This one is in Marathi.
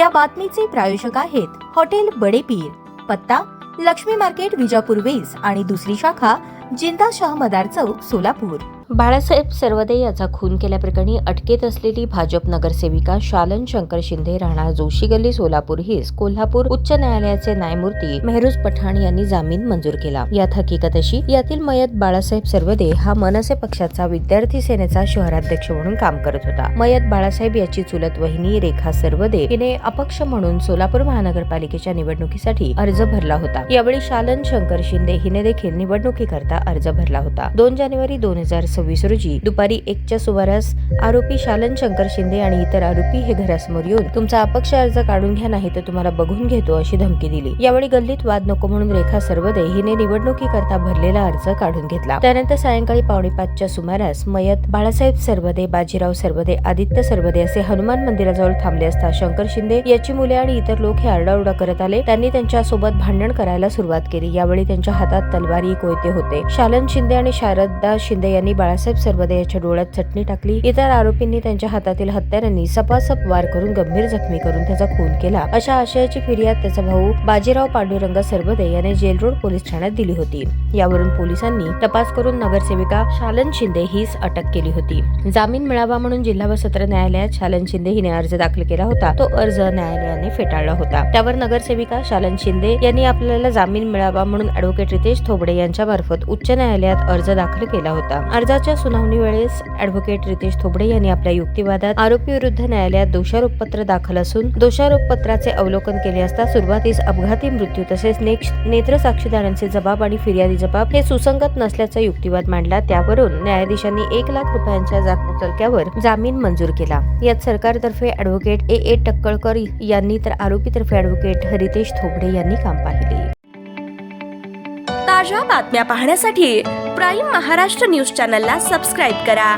या बातमीचे प्रायोजक आहेत हॉटेल बडे पीर, पत्ता लक्ष्मी मार्केट विजापूर वेस आणि दुसरी शाखा जिंदा शाह मदार चौक सोलापूर। बाळासाहेब सरवदे याचा खून केल्याप्रकरणी अटकेत असलेली भाजप नगरसेविका शालन शंकर शिंदे राहणार जोशी गल्ली सोलापूर हिस कोल्हापूर उच्च न्यायालयाचे न्यायमूर्ती मेहरुज पठाण यांनी जामीन मंजूर केला। यात हकीकत अशी, यातील मयत बाळासाहेब सरवदे हा मनसे पक्षाचा विद्यार्थी सेनेचा शहराध्यक्ष म्हणून काम करत होता। मयत बाळासाहेब याची चुलत वहिनी रेखा सरवदे हिने अपक्ष म्हणून सोलापूर महानगरपालिकेच्या निवडणुकीसाठी अर्ज भरला होता। यावेळी शालन शंकर शिंदे हिने देखील निवडणुकीकरता अर्ज भरला होता। 2 जानेवारी 2026 रोजी दुपारी 1च्या सुमारास आरोपी शालन शंकर शिंदे आणि इतर आरोपी हे घरासमोर येऊन तुमचा अपक्ष अर्ज काढून घ्या, नाही तर तुम्हाला बघून घेतो अशी धमकी दिली। यावेळी गल्लीत वाद नको म्हणून रेखा सरवदे हिने निवडणुकीकरता भरलेला अर्ज काढून घेतला। त्यानंतर सायंकाळी 4:45च्या सुमारास मयत बाळासाहेब सरवदे, बाजीराव सरवदे, आदित्य सरवदे असे हनुमान मंदिराजवळ थांबले असता शंकर शिंदे याची मुले आणि इतर लोक हे आरडाओरडा करत आले। त्यांनी त्यांच्या सोबत भांडण करायला सुरुवात केली। यावेळी त्यांच्या हातात तलवारी, कोयते होते। शालन शिंदे आणि शारदा शिंदे यांनी बाळासाहेब सरवदे याच्या डोळ्यात चटणी टाकली। इतर आरोपींनी त्यांच्या हातातील हत्यारांनी सपासप वार करून गंभीर जखमी करून त्याचा खून केला, अशा आशयाची फिर्याद त्याचा भाऊ बाजीराव पांडुरंग सरवदे याने जेल रोड पोलीस ठाण्यात दिली होती। यावरून पोलिसांनी तपास करून नगरसेविका शालन शिंदे हीच अटक केली होती। जामीन मिळावा म्हणून जिल्हा व सत्र न्यायालयात शालन शिंदे हिने अर्ज दाखल केला होता। तो अर्ज न्यायालयाने फेटाळला होता। त्यावर नगरसेविका शालन शिंदे यांनी आपल्याला जामीन मिळावा म्हणून ॲडव्होकेट रितेश थोबडे यांच्या मार्फत उच्च न्यायालयात अर्ज दाखल केला होता। अर्जाच्या सुनावणी वेळेस ॲडव्होकेट रितेश थोबडे यांनी आपल्या युक्तिवादात आरोपी विरुद्ध न्यायालयात दोषारोपपत्र दाखल असून दोषारोपपत्राचे अवलोकन केले असता सुरुवातीस अपघाती मृत्यू तसेच नेत्र साक्षीदारांचे जबाब आणि फिर्यादी जबाब हे सुसंगत नसल्याचा युक्तिवाद मांडला। त्यावरून न्यायाधीशांनी 1 लाख रुपयांच्या जामीनतर्फेवर जामीन मंजूर केला। यात सरकारतर्फे ॲडव्होकेट ए टक्कळकर यांनी तर आरोपीतर्फे ॲडव्होकेट रितेश थोबडे यांनी काम पाहिले। ताज्या बातम्या पाहण्यासाठी प्राईम महाराष्ट्र न्यूज चॅनलला सबस्क्राईब करा।